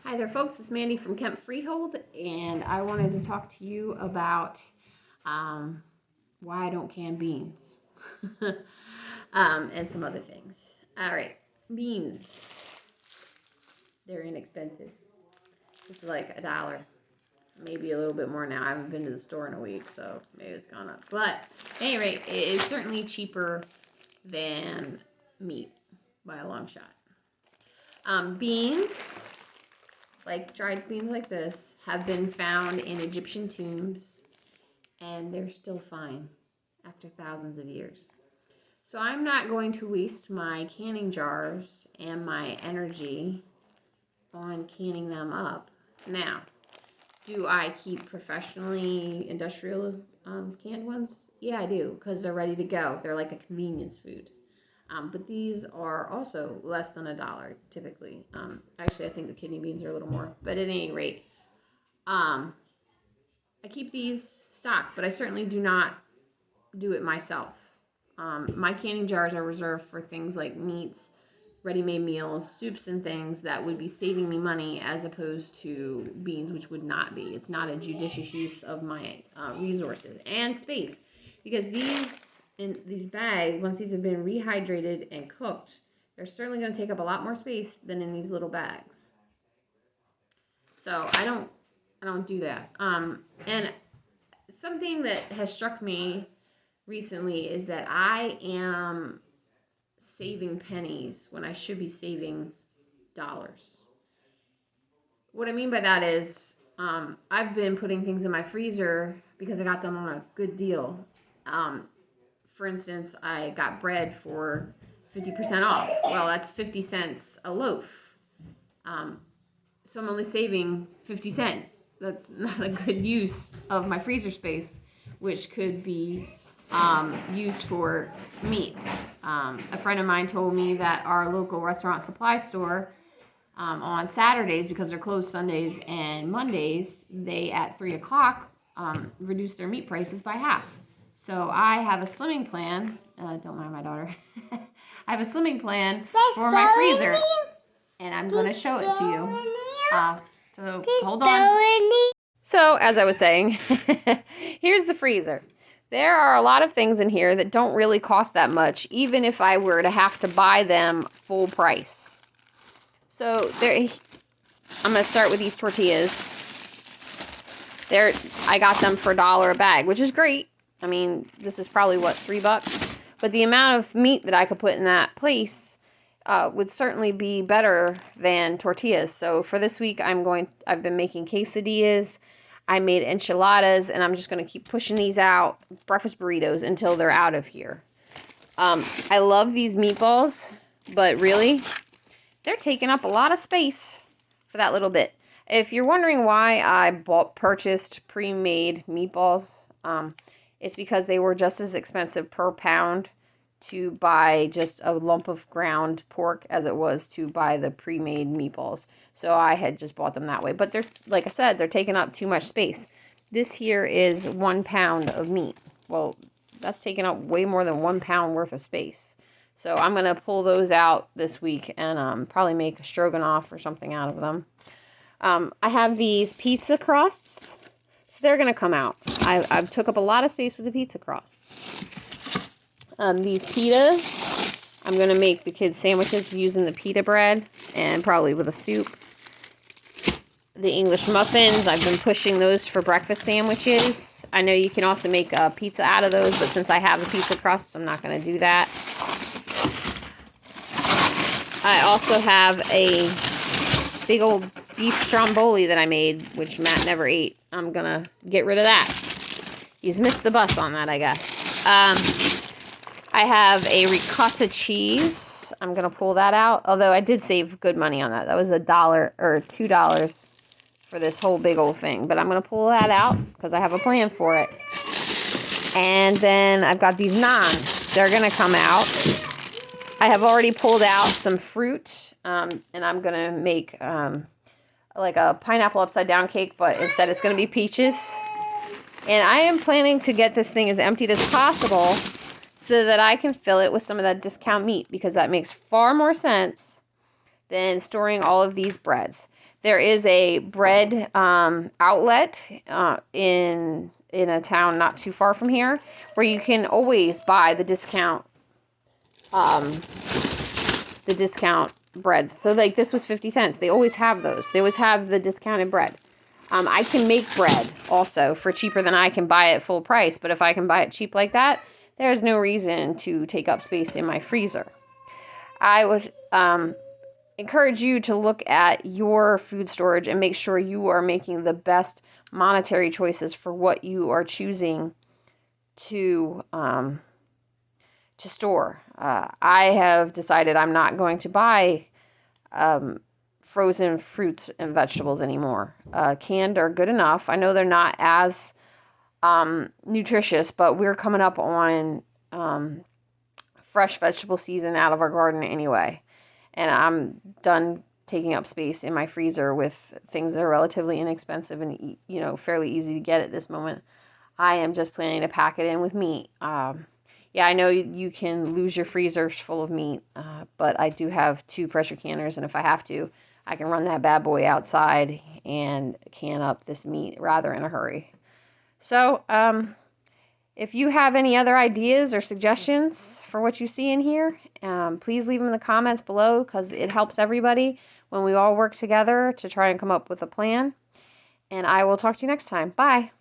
Hi there, folks. It's Mandy from Kemp Freehold, and I wanted to talk to you about why I don't can beans and some other things. All right, beans. They're inexpensive. This is like $1, maybe a little bit more now. I haven't been to the store in a week, so maybe it's gone up. But at any rate, it is certainly cheaper than meat by a long shot. Beans, like dried beans like this, have been found in Egyptian tombs, and they're still fine after thousands of years. So I'm not going to waste my canning jars and my energy on canning them up. Now, do I keep professionally industrial canned ones? Yeah, I do, because they're ready to go. They're like a convenience food. But these are also less than $1 typically. Actually, I think the kidney beans are a little more. But at any rate, I keep these stocked, but I certainly do not do it myself. My canning jars are reserved for things like meats, ready-made meals, soups, and things that would be saving me money as opposed to beans, which would not be. It's not a judicious use of my resources and space, because these bags, once these have been rehydrated and cooked, they're certainly going to take up a lot more space than in these little bags. So I don't do that. And something that has struck me recently is that I am saving pennies when I should be saving dollars. What I mean by that is I've been putting things in my freezer because I got them on a good deal. For instance, I got bread for 50% off. Well, that's 50 cents a loaf. So I'm only saving 50 cents. That's not a good use of my freezer space, which could be used for meats. A friend of mine told me that our local restaurant supply store on Saturdays, because they're closed Sundays and Mondays, they at 3 o'clock reduce their meat prices by half. So I have a slimming plan. Don't mind my daughter. I have a slimming plan for my freezer, and I'm going to show it to you. So hold on. So as I was saying, here's the freezer. There are a lot of things in here that don't really cost that much, even if I were to have to buy them full price. So there, I'm going to start with these tortillas. I got them for $1 a bag, which is great. I mean, this is probably, what, $3? But the amount of meat that I could put in that place would certainly be better than tortillas. So for this week, I've been making quesadillas. I made enchiladas, and I'm just going to keep pushing these out, breakfast burritos, until they're out of here. I love these meatballs, but really, they're taking up a lot of space for that little bit. If you're wondering why I purchased pre-made meatballs, it's because they were just as expensive per pound to buy just a lump of ground pork as it was to buy the pre-made meatballs. So I had just bought them that way. But they're, like I said, they're taking up too much space. This here is 1 pound of meat. Well, that's taking up way more than 1 pound worth of space. So I'm going to pull those out this week and probably make a stroganoff or something out of them. I have these pizza crusts. So they're going to come out. I've took up a lot of space with the pizza crusts. These pita, I'm going to make the kids sandwiches using the pita bread and probably with a soup. The English muffins, I've been pushing those for breakfast sandwiches. I know you can also make a pizza out of those, but since I have the pizza crusts, I'm not going to do that. I also have a big old beef stromboli that I made, which Matt never ate. I'm going to get rid of that. He's missed the bus on that, I guess. I have a ricotta cheese. I'm going to pull that out, although I did save good money on that. That was $1 or $2 for this whole big old thing. But I'm going to pull that out because I have a plan for it. And then I've got these naans. They're going to come out. I have already pulled out some fruit, and I'm going to make like a pineapple upside down cake, but instead it's going to be peaches. And I am planning to get this thing as emptied as possible so that I can fill it with some of that discount meat, because that makes far more sense than storing all of these breads. There is a bread outlet in a town not too far from here where you can always buy the discount breads. So like this was 50 cents. They always have those. They always have the discounted bread. I can make bread also for cheaper than I can buy it full price. But if I can buy it cheap like that, there's no reason to take up space in my freezer. I would encourage you to look at your food storage and make sure you are making the best monetary choices for what you are choosing to store. I have decided I'm not going to buy frozen fruits and vegetables anymore. Canned are good enough. I know they're not as nutritious, but we're coming up on fresh vegetable season out of our garden anyway. And I'm done taking up space in my freezer with things that are relatively inexpensive and, you know, fairly easy to get at this moment. I am just planning to pack it in with meat. Yeah, I know you can lose your freezers full of meat, but I do have 2 pressure canners, and if I have to, I can run that bad boy outside and can up this meat rather in a hurry. So, if you have any other ideas or suggestions for what you see in here, please leave them in the comments below because it helps everybody when we all work together to try and come up with a plan. And I will talk to you next time. Bye.